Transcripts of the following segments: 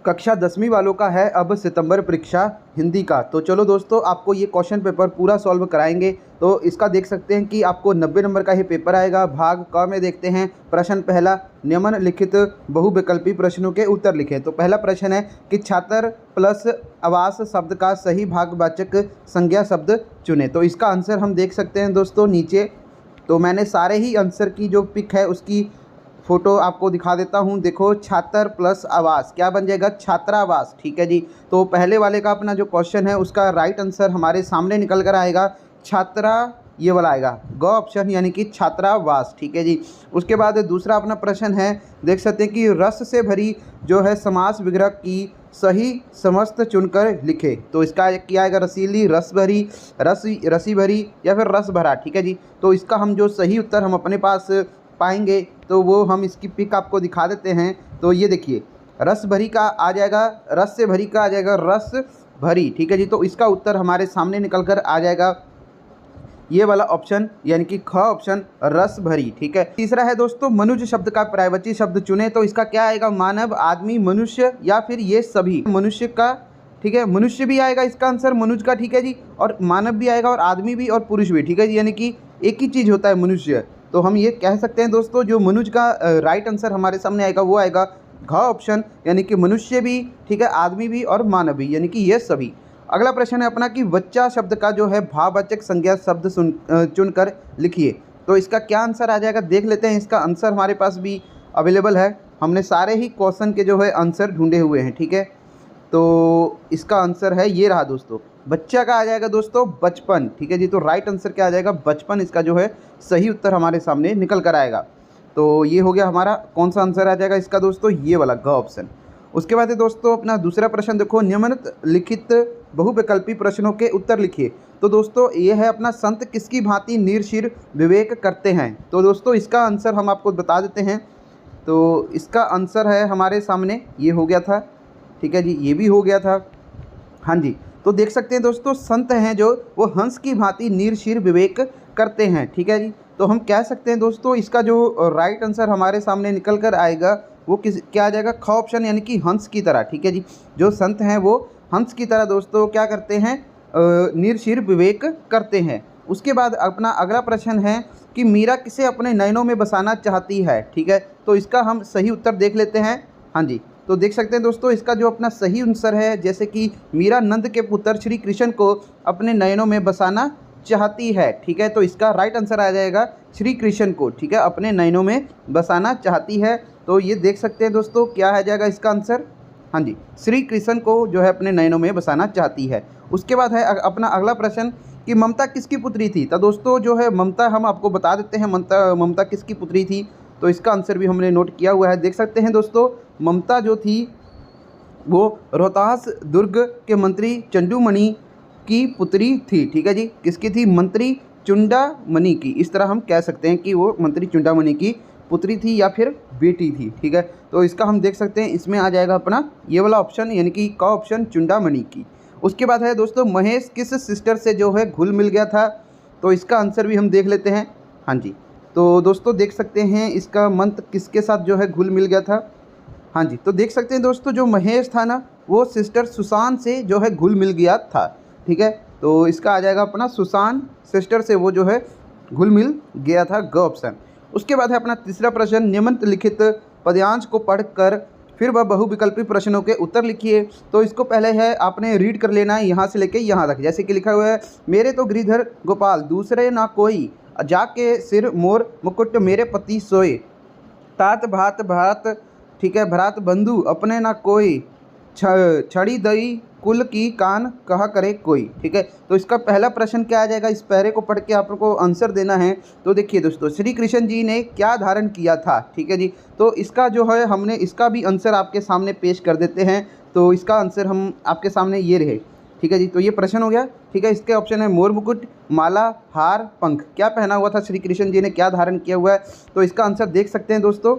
कक्षा 10वीं वालों का है अब सितंबर परीक्षा हिंदी का। तो चलो दोस्तों, आपको ये क्वेश्चन पेपर पूरा सॉल्व कराएंगे। तो इसका देख सकते हैं कि आपको 90 नंबर का ये पेपर आएगा। भाग क में देखते हैं प्रश्न पहला, निम्नलिखित बहुविकल्पी प्रश्नों के उत्तर लिखें। तो पहला प्रश्न है कि छात्र प्लस आवास शब्द का सही भागवाचक संज्ञा शब्द चुने। तो इसका आंसर हम देख सकते हैं दोस्तों नीचे। तो मैंने सारे ही आंसर की जो पिक है उसकी फ़ोटो आपको दिखा देता हूँ। देखो, छात्र प्लस आवास क्या बन जाएगा? छात्रावास। ठीक है जी। तो पहले वाले का अपना जो क्वेश्चन है उसका राइट आंसर हमारे सामने निकल कर आएगा छात्रा, ये वाला आएगा ग ऑप्शन, यानी कि छात्रावास। ठीक है जी। उसके बाद दूसरा अपना प्रश्न है, देख सकते हैं कि रस से भरी जो है समास विग्रह की सही समस्त चुनकर लिखे। तो इसका क्या आएगा? रसीली, रस भरी, रसी भरी या फिर रस भरा। ठीक है जी। तो इसका हम जो सही उत्तर हम अपने पास पाएंगे तो वो हम इसकी पिक आपको दिखा देते हैं। तो ये देखिए, रस भरी का आ जाएगा, रस से भरी का आ जाएगा रस भरी। ठीक है जी। तो इसका उत्तर हमारे सामने निकल कर आ जाएगा ये वाला ऑप्शन, यानी कि ख ऑप्शन, रस भरी। ठीक है। तीसरा है दोस्तों, मनुष्य शब्द का पर्यायवाची शब्द चुने। तो इसका क्या आएगा? मानव, आदमी, मनुष्य या फिर ये सभी। मनुष्य का, ठीक है, मनुष्य भी आएगा इसका आंसर, मनुष्य का। ठीक है जी। और मानव भी आएगा और आदमी भी और पुरुष भी। ठीक है जी। यानी कि एक ही चीज़ होता है मनुष्य। तो हम ये कह सकते हैं दोस्तों, जो मनुष्य का राइट आंसर हमारे सामने आएगा वो आएगा घ ऑप्शन, यानी कि मनुष्य भी, ठीक है, आदमी भी और मानव भी, यानी कि ये सभी। अगला प्रश्न है अपना कि बच्चा शब्द का जो है भाववाचक संज्ञा शब्द चुनकर लिखिए। तो इसका क्या आंसर आ जाएगा देख लेते हैं। इसका आंसर हमारे पास भी अवेलेबल है, हमने सारे ही क्वेश्चन के जो है आंसर ढूंढे हुए हैं। ठीक है। तो इसका आंसर है ये रहा दोस्तों, बच्चा का आ जाएगा दोस्तों बचपन। ठीक है जी। तो राइट आंसर क्या आ जाएगा? बचपन। इसका जो है सही उत्तर हमारे सामने निकल कर आएगा। तो ये हो गया हमारा, कौन सा आंसर आ जाएगा इसका दोस्तों? ये वाला ग ऑप्शन। उसके बाद है दोस्तों अपना दूसरा प्रश्न, देखो, निम्नलिखित बहुविकल्पी प्रश्नों के उत्तर लिखिए। तो दोस्तों ये है अपना, संत किसकी भांति निरशिर विवेक करते हैं। तो दोस्तों इसका आंसर हम आपको बता देते हैं। तो इसका आंसर है हमारे सामने, ये हो गया था। ठीक है जी। ये भी हो गया था। हाँ जी। तो देख सकते हैं दोस्तों, संत हैं जो वो हंस की भांति निरशिर विवेक करते हैं। ठीक है जी। तो हम कह सकते हैं दोस्तों, इसका जो राइट आंसर हमारे सामने निकल कर आएगा वो क्या आ जाएगा? ख ऑप्शन, यानी कि हंस की तरह। ठीक है जी। जो संत हैं वो हंस की तरह दोस्तों क्या करते हैं? निरशिर विवेक करते हैं। उसके बाद अपना अगला प्रश्न है कि मीरा किसे अपने नयनों में बसाना चाहती है। ठीक है। तो इसका हम सही उत्तर देख लेते हैं। हाँ जी। तो देख सकते हैं दोस्तों, इसका जो अपना सही आंसर है, जैसे कि मीरा नंद के पुत्र श्री कृष्ण को अपने नयनों में बसाना चाहती है। ठीक है। तो इसका राइट आंसर आ जाएगा श्री कृष्ण को, ठीक है, अपने नयनों में बसाना चाहती है। तो ये देख सकते हैं दोस्तों, क्या आ जाएगा इसका आंसर? हाँ जी, श्री कृष्ण को जो है अपने नयनों में बसाना चाहती है। उसके बाद है अपना अगला प्रश्न कि ममता किसकी पुत्री थी। तो दोस्तों जो है ममता, हम आपको बता देते हैं ममता किसकी पुत्री थी। तो इसका आंसर भी हमने नोट किया हुआ है। देख सकते हैं दोस्तों, ममता जो थी वो रोहतास दुर्ग के मंत्री चंडूमणि की पुत्री थी। ठीक है जी। किसकी थी? मंत्री चुंडामणि की। इस तरह हम कह सकते हैं कि वो मंत्री चुंडामणि की पुत्री थी या फिर बेटी थी। ठीक है। तो इसका हम देख सकते हैं, इसमें आ जाएगा अपना ये वाला ऑप्शन, यानी कि क ऑप्शन, चुंडामणि की। उसके बाद है दोस्तों, महेश किस सिस्टर से जो है घुल मिल गया था। तो इसका आंसर भी हम देख लेते हैं। हाँ जी। तो दोस्तों देख सकते हैं इसका मंत्र किसके साथ जो है घुल मिल गया था। हाँ जी। तो देख सकते हैं दोस्तों, जो महेश था ना, वो सिस्टर सुसान से जो है घुल मिल गया था। ठीक है। तो इसका आ जाएगा अपना, सुसान सिस्टर से वो जो है घुल मिल गया था, ग ऑप्शन। उसके बाद है अपना तीसरा प्रश्न, निम्नलिखित पद्यांश को पढ़कर फिर वह बहुविकल्पी प्रश्नों के उत्तर लिखिए। तो इसको पहले है आपने रीड कर लेना है यहाँ से लेके यहाँ तक। जैसे कि लिखा हुआ है, मेरे तो गिरिधर गोपाल दूसरे ना कोई, जाके सिर मोर मुकुट मेरे पति सोए, तात भात भात, ठीक है, भ्रात बंधु अपने ना कोई, छड़ी दई कुल की कान कहा करे कोई। ठीक है। तो इसका पहला प्रश्न क्या आ जाएगा? इस पैरे को पढ़ के आपको आंसर देना है। तो देखिए दोस्तों, श्री कृष्ण जी ने क्या धारण किया था। ठीक है जी। तो इसका जो है हमने इसका भी आंसर आपके सामने पेश कर देते हैं। तो इसका आंसर हम आपके सामने ये रहे। ठीक है जी। तो ये प्रश्न हो गया। ठीक है। इसके ऑप्शन है मोर मुकुट, माला, हार, पंख। क्या पहना हुआ था श्री कृष्ण जी ने, क्या धारण किया हुआ है? तो इसका आंसर देख सकते हैं दोस्तों,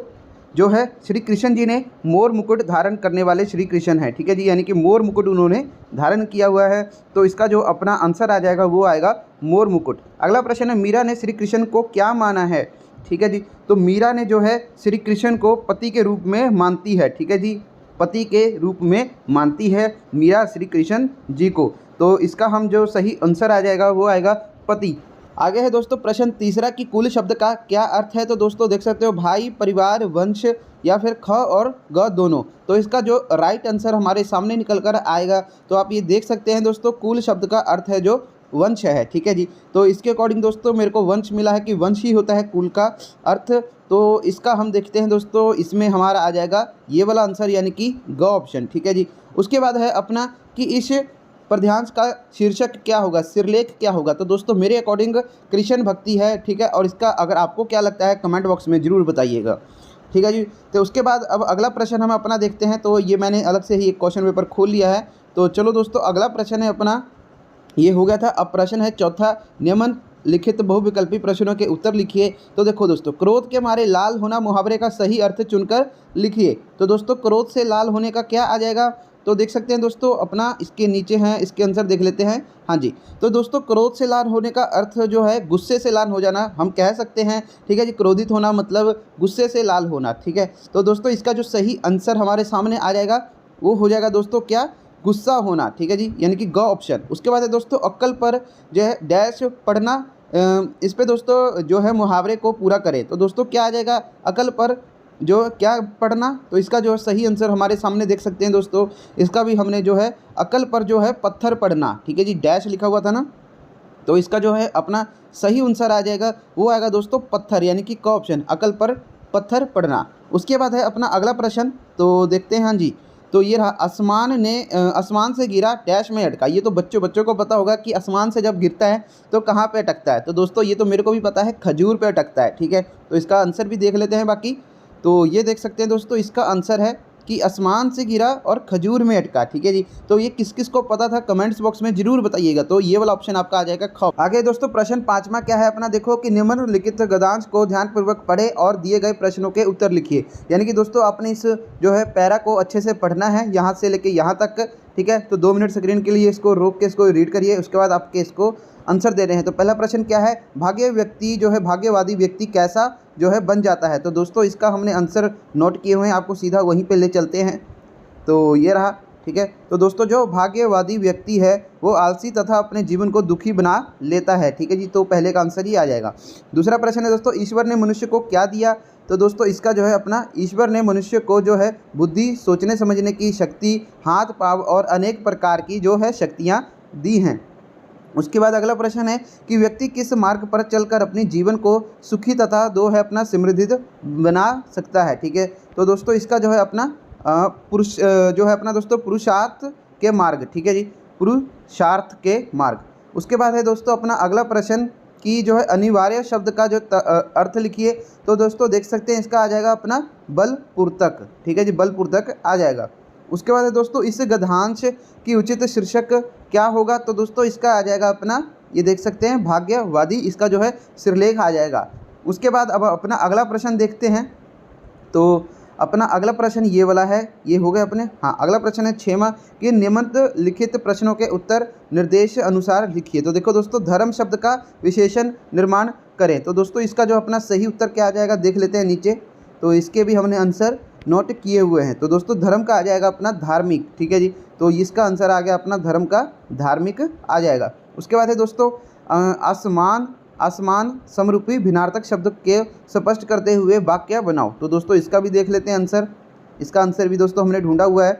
जो है श्री कृष्ण जी ने मोर मुकुट धारण करने वाले श्री कृष्ण हैं। ठीक है जी। यानी कि मोर मुकुट उन्होंने धारण किया हुआ है। तो इसका जो अपना आंसर आ जाएगा वो आएगा मोर मुकुट। अगला प्रश्न है, मीरा ने श्री कृष्ण को क्या माना है। ठीक है जी। तो मीरा ने जो है श्री कृष्ण को पति के रूप में मानती है। ठीक है जी। पति के रूप में मानती है मीरा श्री कृष्ण जी को। तो इसका हम जो सही आंसर आ जाएगा वो आएगा पति। आगे है दोस्तों प्रश्न तीसरा कि कुल शब्द का क्या अर्थ है। तो दोस्तों देख सकते हो भाई, परिवार, वंश या फिर ख और ग दोनों। तो इसका जो राइट आंसर हमारे सामने निकल कर आएगा। तो आप ये देख सकते हैं दोस्तों, कुल शब्द का अर्थ है जो वंश है। ठीक है जी। तो इसके अकॉर्डिंग दोस्तों मेरे को वंश मिला है कि वंश ही होता है कुल का अर्थ। तो इसका हम देखते हैं दोस्तों, इसमें हमारा आ जाएगा ये वाला आंसर यानी कि ग ऑप्शन। ठीक है जी। उसके बाद है अपना कि इस पद्यांश का शीर्षक क्या होगा, सिरलेख क्या होगा। तो दोस्तों मेरे अकॉर्डिंग कृष्ण भक्ति है। ठीक है। और इसका अगर आपको क्या लगता है कमेंट बॉक्स में ज़रूर बताइएगा। ठीक है जी। तो उसके बाद अब अगला प्रश्न हम अपना देखते हैं। तो ये मैंने अलग से ही एक क्वेश्चन पेपर खोल लिया है। तो चलो दोस्तों अगला प्रश्न है अपना, ये हो गया था। अब प्रश्न है चौथा, निम्न लिखित बहुविकल्पी प्रश्नों के उत्तर लिखिए। तो देखो दोस्तों, क्रोध के मारे लाल होना मुहावरे का सही अर्थ चुनकर लिखिए। तो दोस्तों क्रोध से लाल होने का क्या आ जाएगा। तो देख सकते हैं दोस्तों अपना इसके नीचे हैं, इसके आंसर देख लेते हैं। हाँ जी। तो दोस्तों क्रोध से लाल होने का अर्थ जो है गुस्से से लाल हो जाना हम कह सकते हैं। ठीक है जी। क्रोधित होना मतलब गुस्से से लाल होना। ठीक है। तो दोस्तों इसका जो सही आंसर हमारे सामने आ जाएगा वो हो जाएगा दोस्तों क्या, गुस्सा होना। ठीक है जी। यानी कि ग ऑप्शन। उसके बाद है दोस्तों अक्कल पर जो है डैश पढ़ना, इस पे दोस्तों जो है मुहावरे को पूरा करें। तो दोस्तों क्या आ जाएगा, अक्ल पर जो क्या पढ़ना। तो इसका जो सही आंसर हमारे सामने देख सकते हैं दोस्तों, इसका भी हमने जो है अक्ल पर जो है पत्थर पढ़ना। ठीक है जी। डैश लिखा हुआ था ना, तो इसका जो है अपना सही आंसर आ जाएगा वो आएगा दोस्तों पत्थर, यानी कि क ऑप्शन, अकल पर पत्थर पड़ना। उसके बाद है अपना अगला प्रश्न। तो देखते हैं। हाँ जी। तो ये रहा, आसमान से गिरा डैश में अटका। ये तो बच्चों को पता होगा कि आसमान से जब गिरता है तो कहाँ पे अटकता है। तो दोस्तों ये तो मेरे को भी पता है, खजूर पे अटकता है। ठीक है। तो इसका आंसर भी देख लेते हैं बाकी। तो ये देख सकते हैं दोस्तों, इसका आंसर है कि आसमान से गिरा और खजूर में अटका। ठीक है जी। तो ये किस किस को पता था कमेंट्स बॉक्स में जरूर बताइएगा। तो ये वाला ऑप्शन आपका आ जाएगा ख। आगे दोस्तों प्रश्न पांचवा क्या है अपना, देखो कि निम्नलिखित गद्यांश को ध्यानपूर्वक पढ़े और दिए गए प्रश्नों के उत्तर लिखिए। यानी कि दोस्तों आपने इस जो है पैरा को अच्छे से पढ़ना है, यहाँ से लेके यहाँ तक। ठीक है। तो 2 मिनट स्क्रीन के लिए इसको रोक के इसको रीड करिए। उसके बाद आपके इसको आंसर दे रहे हैं। तो पहला प्रश्न क्या है, भाग्यवादी व्यक्ति कैसा जो है बन जाता है। तो दोस्तों इसका हमने आंसर नोट किए हुए हैं, आपको सीधा वहीं पे ले चलते हैं। तो ये रहा। ठीक है। तो दोस्तों जो भाग्यवादी व्यक्ति है वो आलसी तथा अपने जीवन को दुखी बना लेता है। ठीक है जी। तो पहले का आंसर ही आ जाएगा। दूसरा प्रश्न है दोस्तों, ईश्वर ने मनुष्य को क्या दिया। तो दोस्तों इसका जो है अपना, ईश्वर ने मनुष्य को जो है बुद्धि, सोचने समझने की शक्ति, हाथ पाँव और अनेक प्रकार की जो है शक्तियाँ दी हैं। उसके बाद अगला प्रश्न है कि व्यक्ति किस मार्ग पर चलकर अपने जीवन को सुखी तथा दो है अपना समृद्ध बना सकता है। ठीक है। तो दोस्तों इसका जो है अपना जो है अपना दोस्तों पुरुषार्थ के मार्ग। ठीक है जी। पुरुषार्थ के मार्ग। उसके बाद है दोस्तों अपना अगला प्रश्न कि जो है अनिवार्य शब्द का जो अर्थ लिखिए। तो दोस्तों देख सकते हैं इसका आ जाएगा अपना बलपूर्वक। ठीक है जी। बलपूर्वक आ जाएगा। उसके बाद है दोस्तों इस गद्यांश की उचित शीर्षक क्या होगा। तो दोस्तों इसका आ जाएगा अपना, ये देख सकते हैं भाग्यवादी, इसका जो है सिरलेख आ जाएगा। उसके बाद अब अपना अगला प्रश्न देखते हैं। तो अपना अगला प्रश्न ये वाला है, ये हो गया अपने। हाँ, अगला प्रश्न है 6वां कि निम्नलिखित प्रश्नों के उत्तर निर्देश अनुसार लिखिए। तो देखो दोस्तों, धर्म शब्द का विशेषण निर्माण करें। तो दोस्तों इसका जो अपना सही उत्तर क्या आ जाएगा देख लेते हैं नीचे। तो इसके भी हमने आंसर नोट किए हुए हैं। तो दोस्तों धर्म का आ जाएगा अपना धार्मिक। ठीक है जी। तो इसका आंसर आ गया अपना धर्म का धार्मिक आ जाएगा। उसके बाद है दोस्तों आसमान समरूपी भिन्नार्थक शब्द के स्पष्ट करते हुए वाक्य बनाओ। तो दोस्तों इसका भी देख लेते हैं आंसर। इसका आंसर भी दोस्तों हमने ढूंढा हुआ है।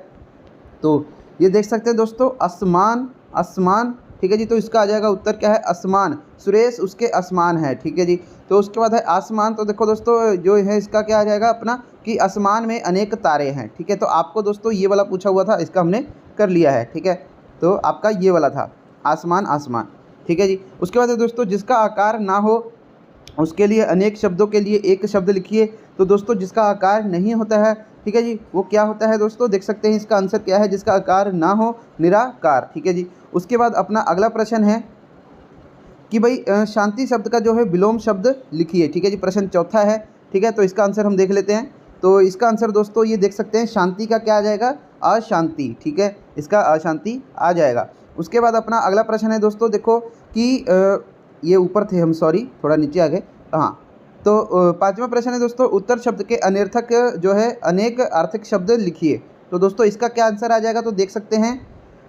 तो ये देख सकते हैं दोस्तों, आसमान। ठीक है जी। तो इसका आ जाएगा उत्तर क्या है, आसमान। सुरेश उसके आसमान है। ठीक है जी। तो उसके बाद है आसमान। तो देखो दोस्तों जो है इसका क्या आ जाएगा अपना कि आसमान में अनेक तारे हैं। ठीक है। तो आपको दोस्तों ये वाला पूछा हुआ था, इसका हमने कर लिया है। ठीक है। तो आपका ये वाला था आसमान। ठीक है जी। उसके बाद है दोस्तों जिसका आकार ना हो उसके लिए अनेक शब्दों के लिए एक शब्द लिखिए। तो दोस्तों जिसका आकार नहीं होता है, ठीक है जी, वो क्या होता है दोस्तों देख सकते हैं। इसका आंसर क्या है, जिसका आकार ना हो, निराकार। ठीक है जी। उसके बाद अपना अगला प्रश्न है कि भाई शांति शब्द का जो है विलोम शब्द लिखिए। ठीक है जी। प्रश्न चौथा है। ठीक है। तो इसका आंसर हम देख लेते हैं। तो इसका आंसर दोस्तों ये देख सकते हैं, शांति का क्या आ जाएगा, अशांति। ठीक है। इसका अशांति आ जाएगा। उसके बाद अपना अगला प्रश्न है दोस्तों, देखो कि ये ऊपर थे हम, सॉरी थोड़ा नीचे आ गए। हाँ। तो 5वां प्रश्न है दोस्तों, उत्तर शब्द के अनर्थक जो है अनेक आर्थिक शब्द लिखिए। तो दोस्तों इसका क्या आंसर आ जाएगा, तो देख सकते हैं।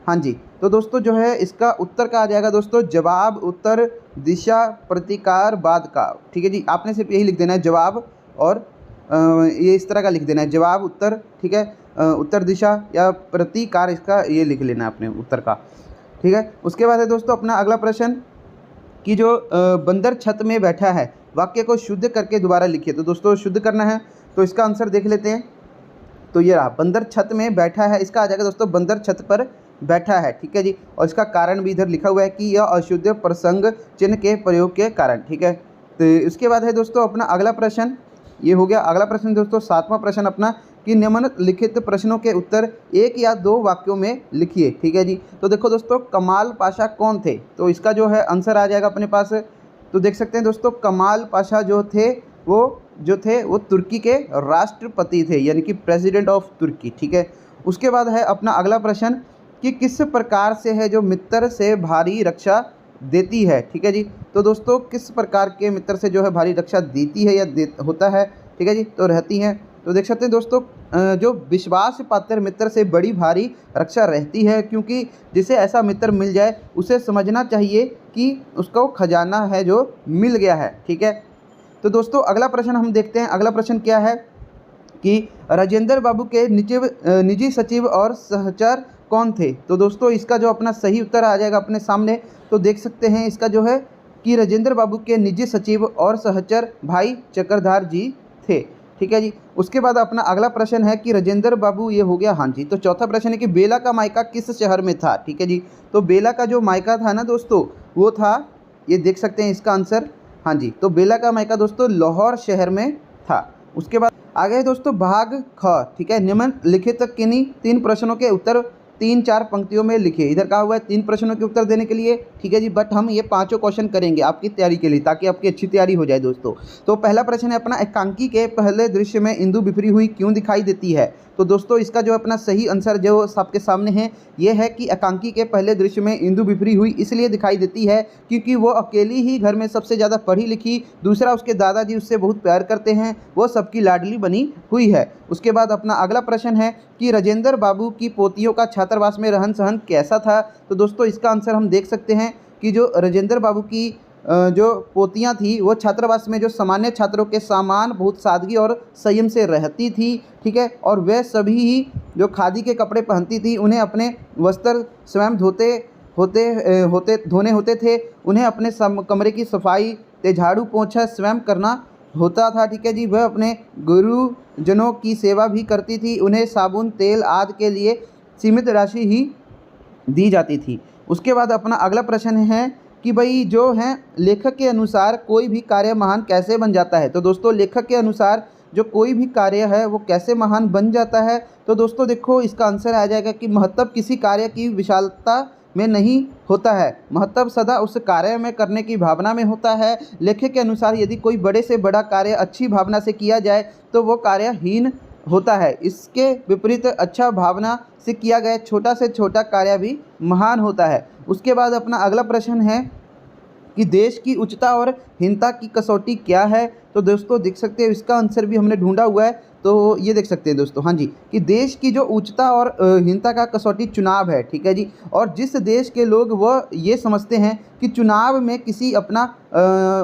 हाँ जी, तो दोस्तों जो है इसका उत्तर का आ जाएगा दोस्तों जवाब, उत्तर, दिशा, प्रतिकार, बाद का। ठीक है जी, आपने सिर्फ यही लिख देना है जवाब, और ये इस तरह का लिख देना है जवाब, उत्तर। ठीक है, उत्तर, दिशा या प्रतिकार, इसका ये लिख लेना है अपने उत्तर का। ठीक है, उसके बाद है दोस्तों अपना अगला प्रश्न कि जो बंदर छत में बैठा है, वाक्य को शुद्ध करके दोबारा लिखिए। तो दोस्तों शुद्ध करना है, तो इसका आंसर देख लेते हैं। तो ये रहा, बंदर छत में बैठा है, इसका आ जाएगा दोस्तों बंदर छत पर बैठा है। ठीक है जी, और इसका कारण भी इधर लिखा हुआ है कि यह अशुद्ध प्रसंग चिन्ह के प्रयोग के कारण। ठीक है, तो इसके बाद है दोस्तों अपना अगला प्रश्न, ये हो गया अगला प्रश्न दोस्तों, 7वां प्रश्न अपना कि निम्नलिखित प्रश्नों के उत्तर 1 या 2 वाक्यों में लिखिए। ठीक है जी, तो देखो दोस्तों कमाल पाशा कौन थे, तो इसका जो है आंसर आ जाएगा अपने पास। तो देख सकते हैं दोस्तों कमाल पाशा जो थे वो तुर्की के राष्ट्रपति थे, यानी कि प्रेसिडेंट ऑफ तुर्की। ठीक है, उसके बाद है अपना अगला प्रश्न कि किस प्रकार से है जो मित्र से भारी रक्षा देती है। ठीक है जी, तो दोस्तों किस प्रकार के मित्र से जो है भारी रक्षा देती है या होता है। ठीक है जी, तो रहती हैं। तो देख सकते हैं दोस्तों जो विश्वास पात्र मित्र से बड़ी भारी रक्षा रहती है, क्योंकि जिसे ऐसा मित्र मिल जाए उसे समझना चाहिए कि उसको खजाना है जो मिल गया है। ठीक है, तो दोस्तों अगला प्रश्न हम देखते हैं। अगला प्रश्न क्या है कि राजेंद्र बाबू के निजी सचिव और सहचर कौन थे। तो दोस्तों इसका जो अपना सही उत्तर आ जाएगा अपने सामने, तो देख सकते हैं इसका जो है कि राजेंद्र बाबू के निजी सचिव और सहचर भाई चक्रधार जी थे। ठीक है जी, उसके बाद अपना अगला प्रश्न है कि राजेंद्र बाबू, ये हो गया। हाँ जी, तो चौथा प्रश्न है कि बेला का मायका किस शहर में था। ठीक है जी, तो बेला का जो मायका था ना दोस्तों, वो था, ये देख सकते हैं इसका आंसर। हाँ जी, तो बेला का मायका दोस्तों लाहौर शहर में था। उसके बाद आगे है दोस्तों भाग ख। ठीक है, निम्नलिखित किन्हीं 3 प्रश्नों के उत्तर 3-4 पंक्तियों में लिखिए। इधर कहा हुआ है 3 प्रश्नों के उत्तर देने के लिए। ठीक है जी, बट हम ये 5 क्वेश्चन करेंगे आपकी तैयारी के लिए, ताकि आपकी अच्छी तैयारी हो जाए दोस्तों। तो पहला प्रश्न है अपना, एकांकी के पहले दृश्य में इंदु बिखरी हुई क्यों दिखाई देती है। तो दोस्तों इसका जो अपना सही आंसर जो आपके सामने है, ये है कि एकांकी के पहले दृश्य में इंदु बिखरी हुई इसलिए दिखाई देती है क्योंकि वो अकेली ही घर में सबसे ज़्यादा पढ़ी लिखी, दूसरा उसके दादाजी उससे बहुत प्यार करते हैं, वो सबकी लाडली बनी हुई है। उसके बाद अपना अगला प्रश्न है कि राजेंद्र बाबू की पोतियों का छात्रावास में रहन सहन कैसा था। तो दोस्तों इसका आंसर हम देख सकते हैं कि जो राजेंद्र बाबू की जो पोतियां थी वो छात्रावास में जो सामान्य छात्रों के सामान बहुत सादगी और संयम से रहती थी। ठीक है, और वे सभी ही जो खादी के कपड़े पहनती थी, उन्हें अपने वस्त्र स्वयं धोने होते थे, उन्हें अपने कमरे की सफाई झाड़ू पोंछा स्वयं करना होता था। ठीक है जी, वह अपने गुरुजनों की सेवा भी करती थी, उन्हें साबुन तेल आदि के लिए सीमित राशि ही दी जाती थी। उसके बाद अपना अगला प्रश्न है कि भाई जो है लेखक के अनुसार कोई भी कार्य महान कैसे बन जाता है। तो दोस्तों लेखक के अनुसार जो कोई भी कार्य है वो कैसे महान बन जाता है। तो दोस्तों देखो इसका आंसर आ जाएगा कि महत्व किसी कार्य की विशालता में नहीं होता है, महत्व सदा उस कार्य में करने की भावना में होता है। लेखक के अनुसार यदि कोई बड़े से बड़ा कार्य अच्छी भावना से किया जाए तो वो कार्य हीन होता है, इसके विपरीत अच्छा भावना से किया गया छोटा से छोटा कार्य भी महान होता है। उसके बाद अपना अगला प्रश्न है कि देश की उच्चता और हीनता की कसौटी क्या है। तो दोस्तों देख सकते हैं इसका आंसर भी हमने ढूंढा हुआ है, तो ये देख सकते हैं दोस्तों। हाँ जी, कि देश की जो उच्चता और हीनता का कसौटी चुनाव है। ठीक है जी, और जिस देश के लोग वह ये समझते हैं कि चुनाव में किसी अपना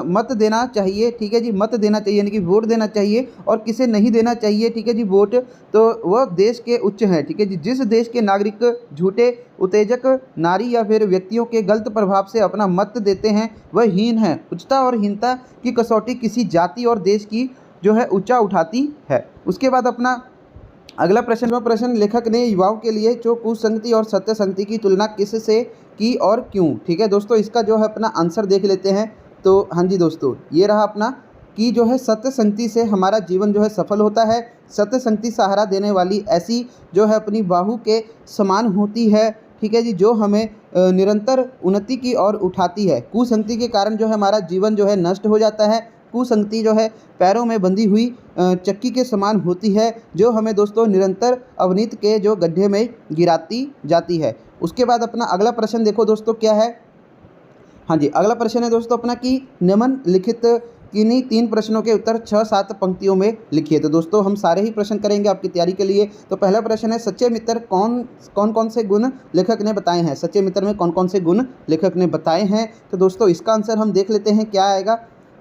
मत देना चाहिए। ठीक है जी, मत देना चाहिए यानी कि वोट देना चाहिए, और किसे नहीं देना चाहिए। ठीक है जी, वोट, तो वह देश के उच्च हैं। ठीक है जी, जिस देश के नागरिक झूठे उत्तेजक नारी या फिर व्यक्तियों के गलत प्रभाव से अपना मत देते हैं वह हीन है। उच्चता और हीनता की कसौटी किसी जाति और देश की जो है ऊंचा उठाती है। उसके बाद अपना अगला प्रश्न लेखक ने युवाओं के लिए जो कुसंगति और सत्य संगति की तुलना किससे की और क्यों। ठीक है दोस्तों, इसका जो है अपना आंसर देख लेते हैं। तो हाँ जी दोस्तों, ये रहा अपना कि जो है सत्य संगति से हमारा जीवन जो है सफल होता है। सत्य संगति सहारा देने वाली ऐसी जो है अपनी बाहू के समान होती है। ठीक है जी, जो हमें निरंतर उन्नति की ओर उठाती है। कुसंगति के कारण जो है हमारा जीवन जो है नष्ट हो जाता है। कुसंगति जो है पैरों में बंधी हुई चक्की के समान होती है, जो हमें दोस्तों निरंतर अवनीत के जो गड्ढे में गिराती जाती है। उसके बाद अपना अगला प्रश्न देखो दोस्तों क्या है। हाँ जी, अगला प्रश्न है दोस्तों अपना कि निम्नलिखित किन्हीं 3 प्रश्नों के उत्तर 6-7 पंक्तियों में लिखिए। तो दोस्तों हम सारे ही प्रश्न करेंगे आपकी तैयारी के लिए। तो पहला प्रश्न है, सच्चे मित्र कौन कौन से गुण लेखक ने बताए हैं? सच्चे मित्र में कौन कौन से गुण लेखक ने बताए हैं? तो दोस्तों इसका आंसर हम देख लेते हैं क्या आएगा।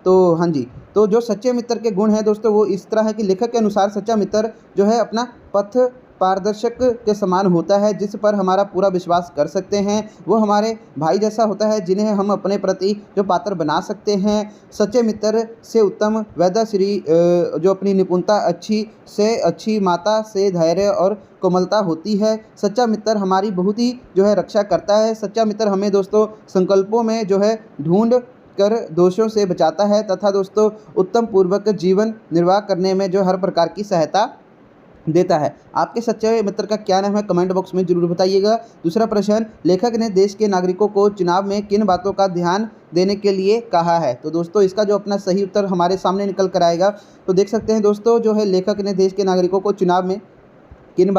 तो हाँ जी, तो जो सच्चे मित्र के गुण हैं दोस्तों वो इस तरह है कि लेखक के अनुसार सच्चा मित्र जो है अपना पथ पारदर्शक के समान होता है, जिस पर हमारा पूरा विश्वास कर सकते हैं। वो हमारे भाई जैसा होता है जिन्हें हम अपने प्रति जो पात्र बना सकते हैं। सच्चे मित्र से उत्तम वेदाश्री जो अपनी निपुणता अच्छी माता से धैर्य और कोमलता होती है। सच्चा मित्र हमारी बहुत ही जो है रक्षा करता है। सच्चा मित्र हमें दोस्तों संकल्पों में जो है ढूंढ कर दोषों से बचाता है तथा दोस्तों उत्तम पूर्वक जीवन निर्वाह करने में जो हर प्रकार की सहायता देता है। आपके सच्चे मित्र का क्या नाम है? कमेंट बॉक्स में जरूर बताइएगा। दूसरा प्रश्न, लेखक ने देश के नागरिकों को चुनाव में किन बातों का ध्यान देने के लिए कहा है? तो दोस्तों इसका जो अपना सही उत्तर हमारे सामने निकल कर आएगा। तो देख सकते हैं दोस्तों जो है लेखक ने देश के नागरिकों को चुनाव में किन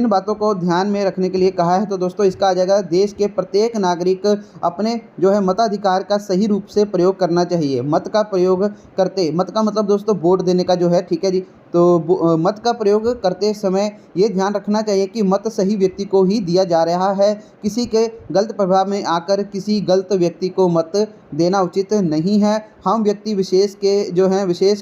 बातों को ध्यान में रखने के लिए कहा है? तो दोस्तों इसका आ जाएगा, देश के प्रत्येक नागरिक अपने जो है मताधिकार का सही रूप से प्रयोग करना चाहिए। मत का मतलब दोस्तों वोट देने का जो है, ठीक है जी। तो मत का प्रयोग करते समय ये ध्यान रखना चाहिए कि मत सही व्यक्ति को ही दिया जा रहा है। किसी के गलत प्रभाव में आकर किसी गलत व्यक्ति को मत देना उचित नहीं है। हम व्यक्ति विशेष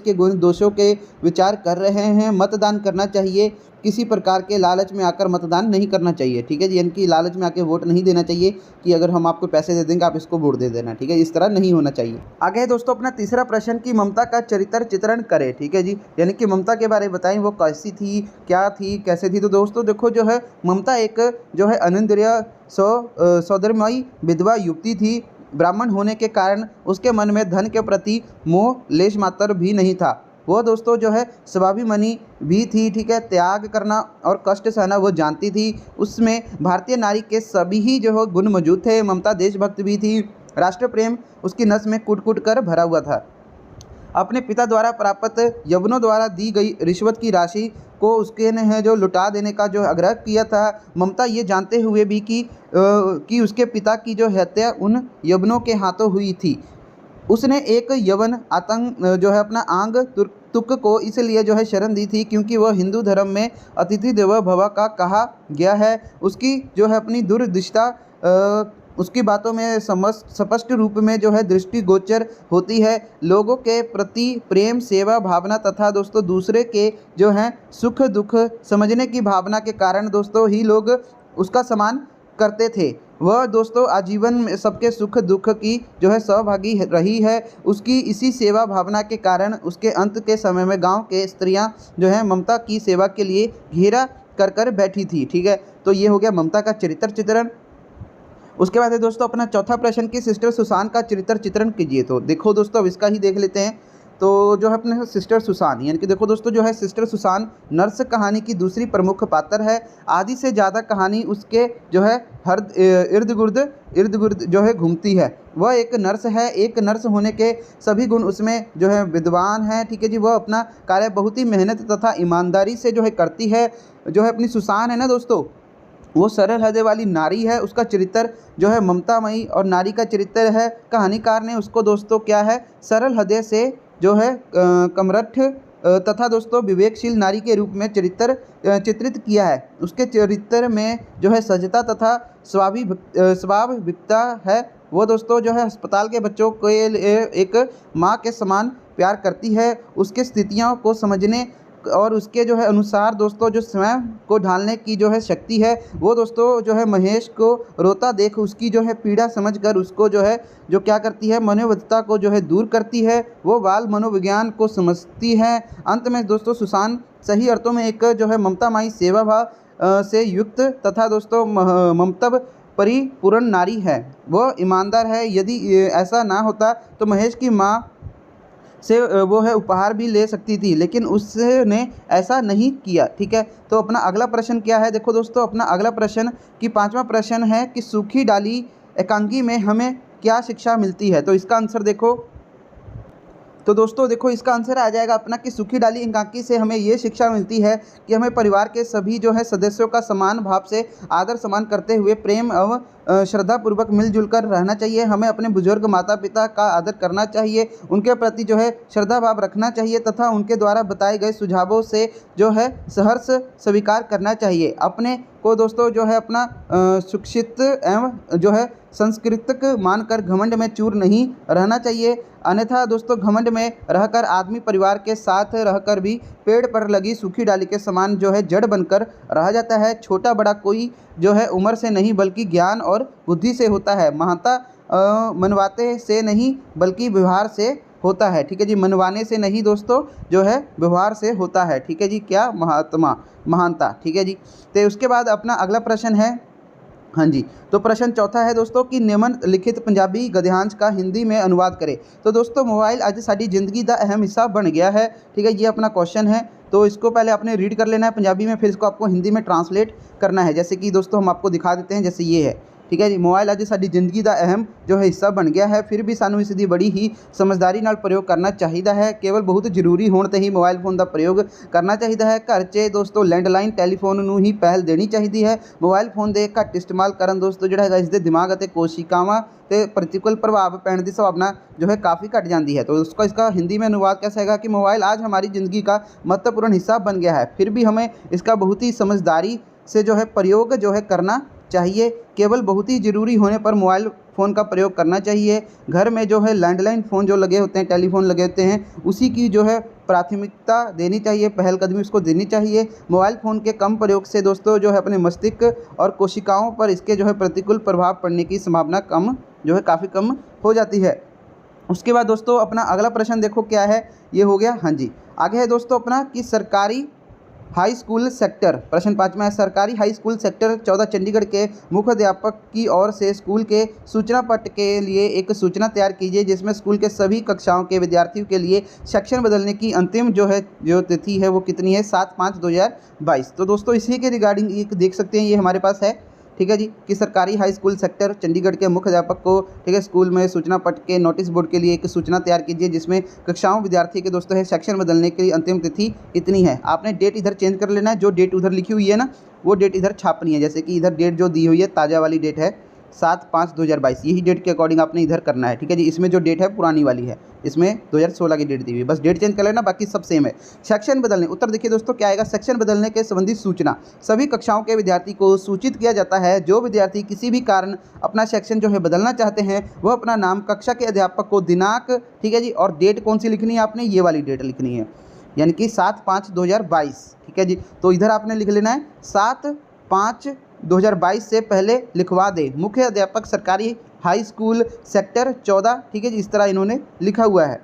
के गुण दोषों के विचार कर रहे हैं। मतदान करना चाहिए, किसी प्रकार के लालच में आकर मतदान नहीं करना चाहिए, ठीक है जी। यानी कि लालच में आके वोट नहीं देना चाहिए कि अगर हम आपको पैसे दे देंगे आप इसको वोट दे देना, ठीक है। इस तरह नहीं होना चाहिए। आगे है दोस्तों अपना तीसरा प्रश्न कि ममता का चरित्र चित्रण करें, ठीक है जी। यानी कि ममता के बारे में बताएं, वो कैसी थी, क्या थी, कैसे थी। तो दोस्तों देखो जो है ममता एक जो है अनिंद्रिय सौंदर्यमयी विधवा युवती थी। ब्राह्मण होने के कारण उसके मन में धन के प्रति मोह लेश मात्र भी नहीं था। वो दोस्तों जो है स्वाभिमानी भी थी, ठीक है। त्याग करना और कष्ट सहना वो जानती थी। उसमें भारतीय नारी के सभी ही जो है गुण मौजूद थे। ममता देशभक्त भी थी। राष्ट्र प्रेम उसकी नस में कूट कूट कर भरा हुआ था। अपने पिता द्वारा प्राप्त यवनों द्वारा दी गई रिश्वत की राशि को उसके ने है जो लुटा देने का जो आग्रह किया था। ममता ये जानते हुए भी कि उसके पिता की जो हत्या उन यवनों के हाथों हुई थी। उसने एक यवन आतंक जो है अपना आंग तुक को इसलिए जो है शरण दी थी क्योंकि वह हिंदू धर्म में अतिथि देवो भव का कहा गया है। उसकी जो है अपनी दूरदृष्टा उसकी बातों में स्पष्ट रूप में जो है दृष्टिगोचर होती है। लोगों के प्रति प्रेम, सेवा भावना तथा दोस्तों दूसरे के जो है सुख दुख समझने की भावना के कारण दोस्तों ही लोग उसका सम्मान करते थे। वह दोस्तों आजीवन में सबके सुख दुख की जो है सहभागी रही है। उसकी इसी सेवा भावना के कारण उसके अंत के समय में गांव के स्त्रियां जो है ममता की सेवा के लिए घेरा कर बैठी थी, ठीक है। तो ये हो गया ममता का चरित्र चित्रण। उसके बाद है दोस्तों अपना चौथा प्रश्न कि सिस्टर सुसान का चरित्र चित्रण कीजिए। तो देखो दोस्तों अब इसका ही देख लेते हैं। तो जो है अपने सिस्टर सुसान, यानी कि देखो दोस्तों जो है सिस्टर सुसान नर्स कहानी की दूसरी प्रमुख पात्र है। आधी से ज़्यादा कहानी उसके जो है हर इर्द गिर्द जो है घूमती है। वह एक नर्स है। एक नर्स होने के सभी गुण उसमें जो है विद्वान है, ठीक है जी। वह अपना कार्य बहुत ही मेहनत तथा ईमानदारी से जो है करती है। जो है अपनी सुसान है ना दोस्तों, वो सरल हृदय वाली नारी है। उसका चरित्र जो है ममतामयी और नारी का चरित्र है। कहानीकार ने उसको दोस्तों क्या है सरल हृदय से जो है कमरठ तथा दोस्तों विवेकशील नारी के रूप में चित्रित किया है। उसके चरित्र में जो है सजता तथा स्वाभाविकता है। वो दोस्तों जो है अस्पताल के बच्चों के लिए एक माँ के समान प्यार करती है। उसके स्थितियों को समझने और उसके जो है अनुसार दोस्तों जो स्वयं को ढालने की जो है शक्ति है। वो दोस्तों जो है महेश को रोता देख उसकी जो है पीड़ा समझकर उसको जो है जो क्या करती है मनोवैज्ञता को जो है दूर करती है। वो बाल मनोविज्ञान को समझती है। अंत में दोस्तों सुसान सही अर्थों में एक जो है ममतामयी सेवा भाव से युक्त तथा दोस्तों ममतब परिपूर्ण नारी है। वह ईमानदार है। यदि ऐसा ना होता तो महेश की माँ से वो है उपहार भी ले सकती थी, लेकिन उसने ऐसा नहीं किया, ठीक है। तो अपना अगला प्रश्न क्या है, देखो दोस्तों अपना अगला प्रश्न कि पांचवा प्रश्न है कि सूखी डाली एकांगी में हमें क्या शिक्षा मिलती है। तो इसका आंसर देखो। तो दोस्तों देखो इसका आंसर आ जाएगा अपना कि सूखी डाली एकांकी से हमें ये शिक्षा मिलती है कि हमें परिवार के सभी जो है सदस्यों का समान भाव से आदर सम्मान करते हुए प्रेम एवं श्रद्धापूर्वक मिलजुल कर रहना चाहिए। हमें अपने बुजुर्ग माता पिता का आदर करना चाहिए, उनके प्रति जो है श्रद्धा भाव रखना चाहिए तथा उनके द्वारा बताए गए सुझावों से जो है सहर्ष स्वीकार करना चाहिए। अपने को दोस्तों जो है अपना शिक्षित एवं जो है सांस्कृतिक मानकर घमंड में चूर नहीं रहना चाहिए, अन्यथा दोस्तों घमंड में रहकर आदमी परिवार के साथ रहकर भी पेड़ पर लगी सूखी डाली के समान जो है जड़ बनकर रह जाता है। छोटा बड़ा कोई जो है उम्र से नहीं बल्कि ज्ञान और बुद्धि से होता है। महानता मनवाते से नहीं बल्कि व्यवहार से होता है। ठीक है जी, मनवाने से नहीं दोस्तों जो है व्यवहार से होता है। ठीक है जी, क्या महानता। ठीक है जी, तो उसके बाद अपना अगला प्रश्न है, हाँ जी, तो प्रश्न चौथा है दोस्तों कि निम्नलिखित पंजाबी गद्यांश का हिंदी में अनुवाद करें। तो दोस्तों मोबाइल आज साड़ी ज़िंदगी का अहम हिस्सा बन गया है। ठीक है, ये अपना क्वेश्चन है, तो इसको पहले आपने रीड कर लेना है पंजाबी में, फिर इसको आपको हिंदी में ट्रांसलेट करना है। जैसे कि दोस्तों हम आपको दिखा देते हैं, जैसे ये है। ठीक है जी, मोबाइल आज साड़ी ज़िंदगी का अहम जो है हिस्सा बन गया है, फिर भी सानू इसकी बड़ी ही समझदारी नाल प्रयोग करना चाहिए है। केवल बहुत जरूरी होने ते ही मोबाइल फोन का प्रयोग करना चाहिए है। घर च दोस्तों लैंडलाइन टैलीफोन नूं ही पहल देनी चाहिए है। मोबाइल फोन के घट इस्तेमाल करन दोस्तों जिहड़ा है इसके दिमाग और कोशिकावां ते प्रतिकूल प्रभाव पैण की संभावना जो है काफ़ी घट जाती है। तो उसका इसका हिंदी में अनुवाद कैसा है कि मोबाइल आज हमारी ज़िंदगी का महत्वपूर्ण हिस्सा बन गया है, फिर भी हमें इसका बहुत ही समझदारी से जो है प्रयोग जो है करना चाहिए। केवल बहुत ही ज़रूरी होने पर मोबाइल फ़ोन का प्रयोग करना चाहिए। घर में जो है लैंडलाइन फ़ोन जो लगे होते हैं, टेलीफोन लगे होते हैं, उसी की जो है प्राथमिकता देनी चाहिए, पहलकदमी उसको देनी चाहिए। मोबाइल फ़ोन के कम प्रयोग से दोस्तों जो है अपने मस्तिष्क और कोशिकाओं पर इसके जो है प्रतिकूल प्रभाव पड़ने की संभावना कम जो है काफ़ी कम हो जाती है। उसके बाद दोस्तों अपना अगला प्रश्न देखो क्या है, ये हो गया। हाँ जी, आगे है दोस्तों अपना कि सरकारी हाई स्कूल सेक्टर, प्रश्न 5वां है, सरकारी हाई स्कूल सेक्टर 14 चंडीगढ़ के मुख्य अध्यापक की ओर से स्कूल के सूचना पट के लिए एक सूचना तैयार कीजिए जिसमें स्कूल के सभी कक्षाओं के विद्यार्थियों के लिए सेक्शन बदलने की अंतिम जो तिथि है वो कितनी है, 7/5/2022। तो दोस्तों इसी के रिगार्डिंग एक देख सकते हैं, ये हमारे पास है। ठीक है जी, कि सरकारी हाई स्कूल सेक्टर चंडीगढ़ के मुख्य अध्यापक को ठीक है स्कूल में सूचना पट के नोटिस बोर्ड के लिए एक सूचना तैयार कीजिए जिसमें कक्षाओं विद्यार्थी के दोस्तों है सेक्शन बदलने के लिए अंतिम तिथि इतनी है। आपने डेट इधर चेंज कर लेना है, जो डेट उधर लिखी हुई है ना वो डेट इधर छापनी है। जैसे कि इधर डेट जो दी हुई है ताज़ा वाली डेट है 7/5/2022, यही डेट के अकॉर्डिंग आपने इधर करना है। ठीक है जी, इसमें जो डेट है पुरानी वाली है, इसमें 2016 की डेट दी हुई है, बस डेट चेंज कर लेना, बाकी सब सेम है। सेक्शन बदलने, उत्तर देखिए दोस्तों क्या आएगा, सेक्शन बदलने के संबंधी सूचना सभी कक्षाओं के विद्यार्थी को सूचित किया जाता है। जो विद्यार्थी किसी भी कारण अपना सेक्शन जो है बदलना चाहते हैं वह अपना नाम, कक्षा के अध्यापक को, दिनांक, ठीक है जी, और डेट कौन सी लिखनी है आपने, ये वाली डेट लिखनी है, यानी कि 7/5/2022। ठीक है जी, तो इधर आपने लिख लेना है 7/5/2022 से पहले लिखवा दे मुख्य अध्यापक सरकारी हाई स्कूल सेक्टर 14। ठीक है जी, इस तरह इन्होंने लिखा हुआ है।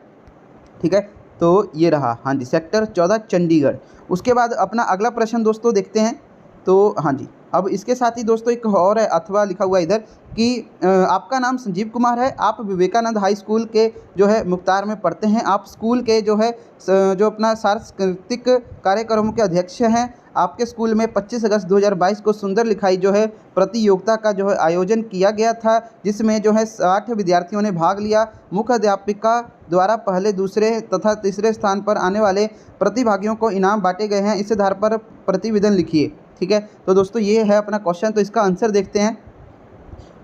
ठीक है, तो ये रहा, हाँ जी, सेक्टर 14 चंडीगढ़। उसके बाद अपना अगला प्रश्न दोस्तों देखते हैं। तो हाँ जी, अब इसके साथ ही दोस्तों एक और है, अथवा लिखा हुआ इधर कि आपका नाम संजीव कुमार है, आप विवेकानंद हाई स्कूल के जो है मुख्तार में पढ़ते हैं, आप स्कूल के जो है जो अपना सांस्कृतिक कार्यक्रमों के अध्यक्ष हैं। आपके स्कूल में 25 अगस्त 2022 को सुंदर लिखाई जो है प्रतियोगिता का जो है आयोजन किया गया था जिसमें जो है 60 विद्यार्थियों ने भाग लिया। मुख्य अध्यापिका द्वारा पहले, दूसरे तथा तीसरे स्थान पर आने वाले प्रतिभागियों को इनाम बांटे गए हैं, इस आधार पर प्रतिवेदन लिखिए। ठीक है, तो दोस्तों ये है अपना क्वेश्चन, तो इसका आंसर देखते हैं।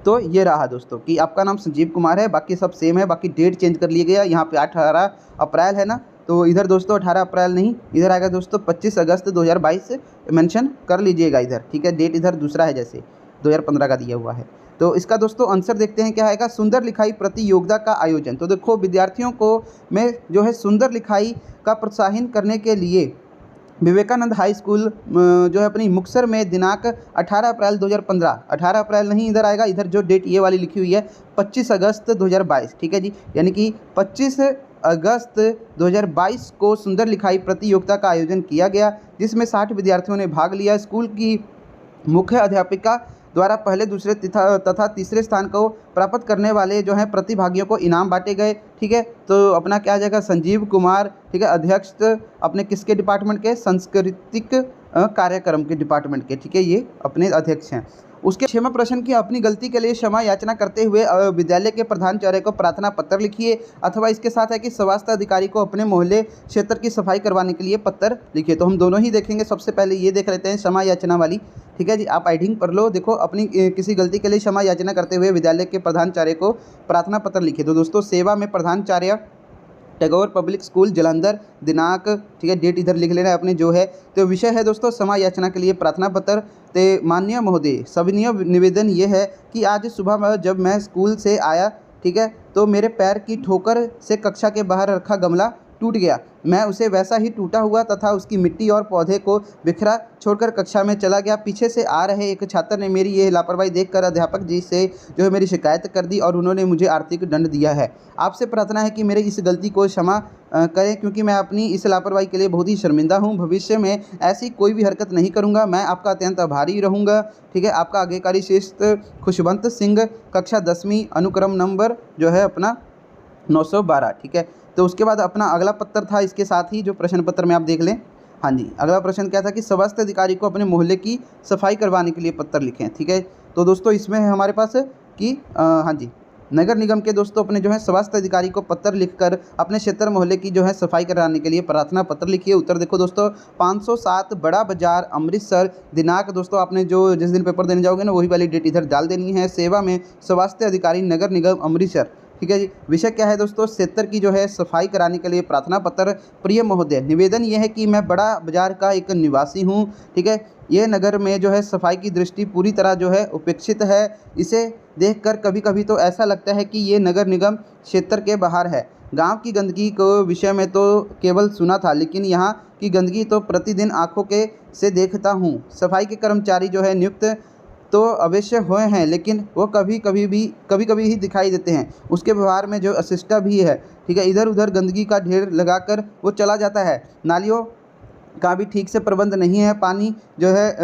तो ये रहा दोस्तों कि आपका नाम संजीव कुमार है, बाकी सब सेम है, बाकी डेट चेंज कर लिया गया, यहाँ पे 18 अप्रैल है ना, तो इधर दोस्तों 18 अप्रैल नहीं, इधर आएगा दोस्तों 25 अगस्त 2022 मेंशन कर लीजिएगा इधर। ठीक है, डेट इधर दूसरा है, जैसे 2015 का दिया हुआ है। तो इसका दोस्तों आंसर देखते हैं क्या आएगा, सुंदर लिखाई प्रतियोगिता का आयोजन। तो देखो विद्यार्थियों को में जो है सुंदर लिखाई का प्रोत्साहन करने के लिए विवेकानंद हाई स्कूल जो है अपनी मुक्तसर में दिनांक 18 अप्रैल 2015, 18 अप्रैल नहीं इधर आएगा, इधर जो डेट ये वाली लिखी हुई है 25 अगस्त 2022। ठीक है जी, यानी कि 25 अगस्त 2022 को सुंदर लिखाई प्रतियोगिता का आयोजन किया गया जिसमें 60 विद्यार्थियों ने भाग लिया। स्कूल की मुख्य अध्यापिका द्वारा पहले, दूसरे तथा तीसरे स्थान को प्राप्त करने वाले जो हैं प्रतिभागियों को इनाम बांटे गए। ठीक है, तो अपना क्या आ जाएगा, संजीव कुमार। ठीक है, अध्यक्ष अपने किसके डिपार्टमेंट के, सांस्कृतिक कार्यक्रम के डिपार्टमेंट के। ठीक है, ये अपने अध्यक्ष हैं। उसके 6वां प्रश्न की अपनी गलती के लिए क्षमा याचना करते हुए विद्यालय के प्रधानाचार्य को प्रार्थना पत्र लिखिए, अथवा इसके साथ है कि स्वास्थ्य अधिकारी को अपने मोहल्ले क्षेत्र की सफाई करवाने के लिए पत्र लिखिए। तो हम दोनों ही देखेंगे। सबसे पहले ये देख लेते हैं क्षमा याचना वाली। ठीक है जी, आप आइडिंग पढ़ लो। देखो, अपनी किसी गलती के लिए क्षमा याचना करते हुए विद्यालय के प्रधानाचार्य को प्रार्थना पत्र लिखिए। तो दोस्तों, सेवा में प्रधानाचार्य, टैगोर पब्लिक स्कूल जालंधर, दिनांक, ठीक है, डेट इधर लिख लेना है अपने जो है। तो विषय है दोस्तों क्षमा याचना के लिए प्रार्थना पत्र। तो माननीय महोदय, सविनय निवेदन ये है कि आज सुबह जब मैं स्कूल से आया, ठीक है, तो मेरे पैर की ठोकर से कक्षा के बाहर रखा गमला टूट गया। मैं उसे वैसा ही टूटा हुआ तथा उसकी मिट्टी और पौधे को बिखरा छोड़कर कक्षा में चला गया। पीछे से आ रहे एक छात्र ने मेरी ये लापरवाही देखकर अध्यापक जी से जो है मेरी शिकायत कर दी और उन्होंने मुझे आर्थिक दंड दिया है। आपसे प्रार्थना है कि मेरे इस गलती को क्षमा करें, क्योंकि मैं अपनी इस लापरवाही के लिए बहुत ही शर्मिंदा हूँ। भविष्य में ऐसी कोई भी हरकत नहीं करूँगा। मैं आपका अत्यंत आभारी रहूँगा। ठीक है, आपका आज्ञाकारी शिष्य खुशवंत सिंह, कक्षा 10वीं, अनुक्रम नंबर जो है अपना 912। ठीक है, तो उसके बाद अपना अगला पत्र था इसके साथ ही जो प्रश्न पत्र में आप देख लें। हाँ जी, अगला प्रश्न क्या था कि स्वास्थ्य अधिकारी को अपने मोहल्ले की सफाई करवाने के लिए पत्र लिखें। ठीक है, तो दोस्तों इसमें है हमारे पास कि हाँ जी, नगर निगम के दोस्तों अपने जो है स्वास्थ्य अधिकारी को पत्र लिखकर अपने क्षेत्र मोहल्ले की जो है सफाई कराने के लिए प्रार्थना पत्र लिखिए। उत्तर देखो दोस्तों, 507 बड़ा बाजार, अमृतसर। दिनांक दोस्तों आपने जो जिस दिन पेपर देने जाओगे ना वही वाली डेट इधर डाल देनी है। सेवा में स्वास्थ्य अधिकारी, नगर निगम अमृतसर। ठीक है जी, विषय क्या है दोस्तों, क्षेत्र की जो है सफाई कराने के लिए प्रार्थना पत्र। प्रिय महोदय, निवेदन यह है कि मैं बड़ा बाजार का एक निवासी हूँ। ठीक है, यह नगर में जो है सफाई की दृष्टि पूरी तरह जो है उपेक्षित है। इसे देखकर कभी कभी तो ऐसा लगता है कि ये नगर निगम क्षेत्र के बाहर है। गांव की गंदगी को विषय में तो केवल सुना था, लेकिन यहाँ की गंदगी तो प्रतिदिन आंखों के से देखता हूँ। सफाई के कर्मचारी जो है नियुक्त तो अवश्य हुए हैं, लेकिन वो कभी कभी ही दिखाई देते हैं। उसके व्यवहार में जो अशिष्टता भी है। ठीक है, इधर उधर गंदगी का ढेर लगाकर वो चला जाता है। नालियों का भी ठीक से प्रबंध नहीं है। पानी जो है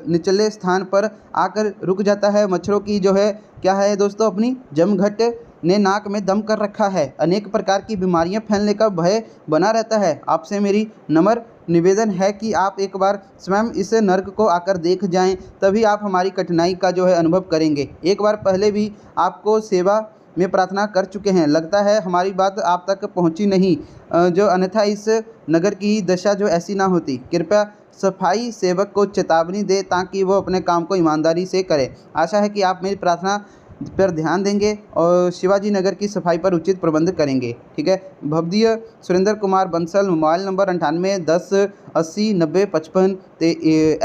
निचले स्थान पर आकर रुक जाता है। मच्छरों की जो है क्या है दोस्तों, अपनी जमघट ने नाक में दम कर रखा है। अनेक प्रकार की बीमारियां फैलने का भय बना रहता है। आपसे मेरी नम्र निवेदन है कि आप एक बार स्वयं इस नर्क को आकर देख जाएं, तभी आप हमारी कठिनाई का जो है अनुभव करेंगे। एक बार पहले भी आपको सेवा में प्रार्थना कर चुके हैं, लगता है हमारी बात आप तक पहुंची नहीं, जो अन्यथा इस नगर की दशा जो ऐसी ना होती। कृपया सफाई सेवक को चेतावनी दे ताकि वो अपने काम को ईमानदारी से करे। आशा है कि आप मेरी प्रार्थना पर ध्यान देंगे और शिवाजी नगर की सफाई पर उचित प्रबंध करेंगे। ठीक है, भवदीय Surendra Kumar Bansal, mobile number 98 10 80 90 55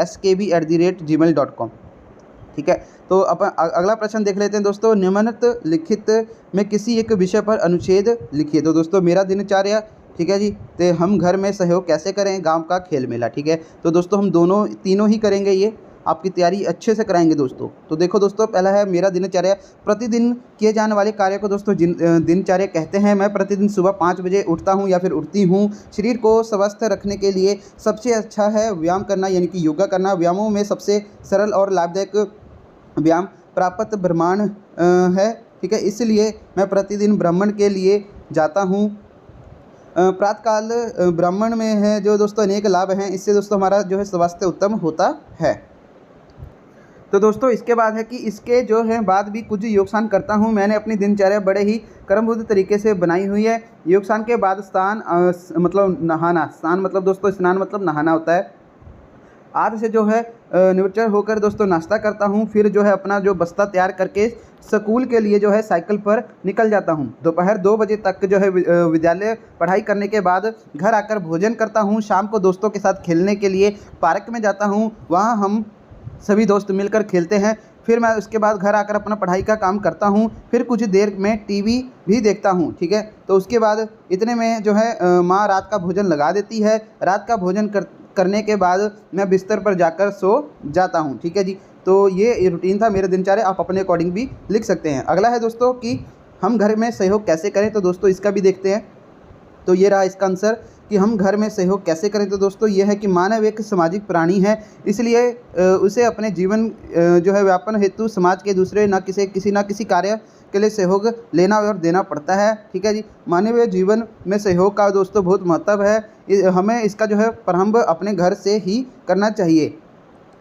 skb@gmail.com। ठीक है, तो अपन अगला प्रश्न देख लेते हैं दोस्तों। निम्नलिखित लिखित में किसी एक विषय पर अनुच्छेद लिखिए। तो दोस्तों मेरा दिनचर्या, ठीक है जी, तो हम घर में सहयोग कैसे करें, गांव का खेल मेला। ठीक है, तो दोस्तों हम तीनों ही करेंगे, ये आपकी तैयारी अच्छे से कराएंगे दोस्तों। तो देखो दोस्तों, पहला है मेरा दिनचर्या। प्रतिदिन किए जाने वाले कार्य को दोस्तों दिनचर्या कहते हैं। मैं प्रतिदिन सुबह 5 बजे उठता हूं या फिर उठती हूं। शरीर को स्वस्थ रखने के लिए सबसे अच्छा है व्यायाम करना, यानी कि योगा करना। व्यायामों में सबसे सरल और लाभदायक व्यायाम प्राप्त ब्रह्मांड है। ठीक है, इसलिए मैं प्रतिदिन ब्राह्मण के लिए जाता हूँ। प्रातःकाल ब्राह्मण में है जो दोस्तों अनेक लाभ हैं। इससे दोस्तों हमारा जो है स्वास्थ्य उत्तम होता है। तो दोस्तों इसके बाद है कि इसके जो है बाद भी कुछ योगदान करता हूँ। मैंने अपनी दिनचर्या बड़े ही क्रमबद्ध तरीके से बनाई हुई है। योगदान के बाद मतलब नहाना, स्नान मतलब दोस्तों स्नान मतलब नहाना होता है। आज से जो है निवृत्त होकर दोस्तों नाश्ता करता हूँ। फिर जो है अपना जो बस्ता तैयार करके स्कूल के लिए जो है साइकिल पर निकल जाता हूँ। दोपहर 2 बजे तक जो है विद्यालय पढ़ाई करने के बाद घर आकर भोजन करता हूँ। शाम को दोस्तों के साथ खेलने के लिए पार्क में जाता हूँ, वहाँ हम सभी दोस्त मिलकर खेलते हैं। फिर मैं उसके बाद घर आकर अपना पढ़ाई का काम करता हूँ। फिर कुछ देर में टीवी भी देखता हूँ। ठीक है, तो उसके बाद इतने में जो है माँ रात का भोजन लगा देती है। रात का भोजन करने के बाद मैं बिस्तर पर जाकर सो जाता हूँ। ठीक है जी, तो ये रूटीन था मेरे दिनचर्या। आप अपने अकॉर्डिंग भी लिख सकते हैं। अगला है दोस्तों कि हम घर में सहयोग कैसे करें। तो दोस्तों इसका भी देखते हैं। तो ये रहा इसका आंसर कि हम घर में सहयोग कैसे करें। तो दोस्तों ये है कि मानव एक सामाजिक प्राणी है, इसलिए उसे अपने जीवन जो है व्यापन हेतु समाज के दूसरे किसी न किसी कार्य के लिए सहयोग लेना और देना पड़ता है। ठीक है जी, मानवीय जीवन में सहयोग का दोस्तों बहुत महत्व है। हमें इसका जो है प्रारंभ अपने घर से ही करना चाहिए।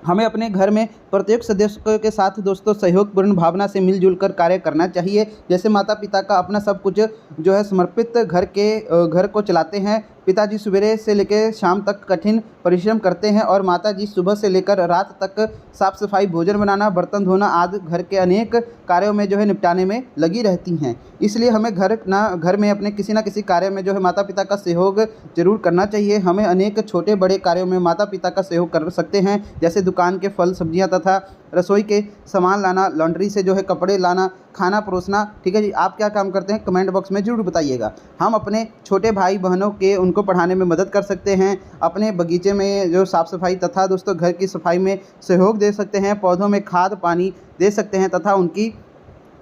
हमें अपने घर में प्रत्येक सदस्य के साथ दोस्तों सहयोगपूर्ण भावना से मिलजुल कर कार्य करना चाहिए। जैसे माता पिता का अपना सब कुछ जो है समर्पित घर को चलाते हैं। पिताजी सवेरे से लेकर शाम तक कठिन परिश्रम करते हैं और माताजी सुबह से लेकर रात तक साफ सफाई, भोजन बनाना, बर्तन धोना आदि घर के अनेक कार्यों में जो है निपटाने में लगी रहती हैं। इसलिए हमें घर में अपने किसी न किसी कार्य में जो है माता पिता का सहयोग जरूर करना चाहिए। हमें अनेक छोटे बड़े कार्यों में माता पिता का सहयोग कर सकते हैं, जैसे दुकान के फल सब्जियां तथा रसोई के सामान लाना, लॉन्ड्री से जो है कपड़े लाना, खाना परोसना। ठीक है जी, आप क्या काम करते हैं कमेंट बॉक्स में जरूर बताइएगा। हम अपने छोटे भाई बहनों के उनको पढ़ाने में मदद कर सकते हैं, अपने बगीचे में जो साफ़ सफाई तथा दोस्तों घर की सफाई में सहयोग दे सकते हैं, पौधों में खाद पानी दे सकते हैं तथा उनकी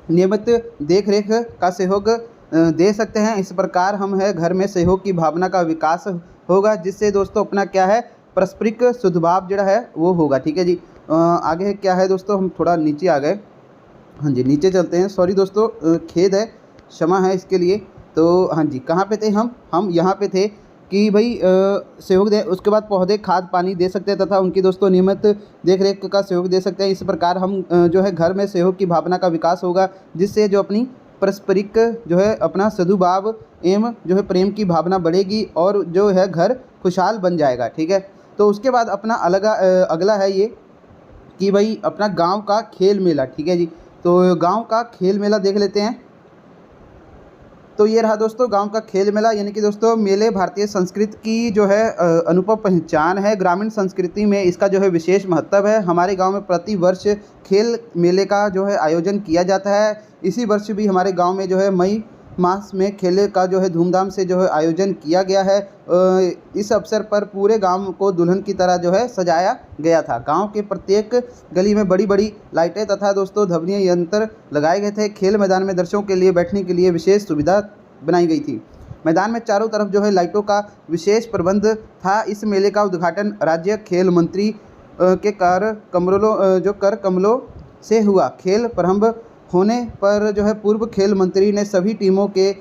नियमित देख रेख का सहयोग दे सकते हैं। इस प्रकार हम है घर में सहयोग की भावना का विकास होगा, जिससे दोस्तों अपना क्या है पारस्परिक सद्भाव जो है वो होगा। ठीक है जी, आगे क्या है दोस्तों, हम थोड़ा नीचे आ गए। हाँ जी, नीचे चलते हैं। सॉरी दोस्तों, खेद है, क्षमा है इसके लिए। तो हाँ जी, कहाँ पे थे हम यहाँ पे थे कि भाई सहयोग दे, उसके बाद पौधे खाद पानी दे सकते हैं तथा उनकी दोस्तों नियमित देख रेख का सहयोग दे सकते हैं। इस प्रकार हम जो है घर में सहयोग की भावना का विकास होगा, जिससे जो अपनी पारस्परिक जो है अपना सद्भाव एवं जो है प्रेम की भावना बढ़ेगी और जो है घर खुशहाल बन जाएगा। ठीक है, तो उसके बाद अपना अगला है ये कि भाई अपना गांव का खेल मेला। ठीक है जी, तो गांव का खेल मेला देख लेते हैं। तो ये रहा दोस्तों गांव का खेल मेला, यानी कि दोस्तों मेले भारतीय संस्कृति की जो है अनुपम पहचान है। ग्रामीण संस्कृति में इसका जो है विशेष महत्व है। हमारे गांव में प्रति वर्ष खेल मेले का जो है आयोजन किया जाता है। इसी वर्ष भी हमारे गांव में जो है मई मास में खेले का जो है धूमधाम से जो है आयोजन किया गया है। इस अवसर पर पूरे गांव को दुल्हन की तरह जो है सजाया गया था। गांव के प्रत्येक गली में बड़ी बड़ी लाइटें तथा दोस्तों ध्वनि यंत्र लगाए गए थे। खेल मैदान में दर्शकों के लिए बैठने के लिए विशेष सुविधा बनाई गई थी। मैदान में चारों तरफ जो है लाइटों का विशेष प्रबंध था। इस मेले का उद्घाटन राज्य खेल मंत्री के कर कमलों से हुआ। खेल प्रारंभ होने पर जो है पूर्व खेल मंत्री ने सभी टीमों के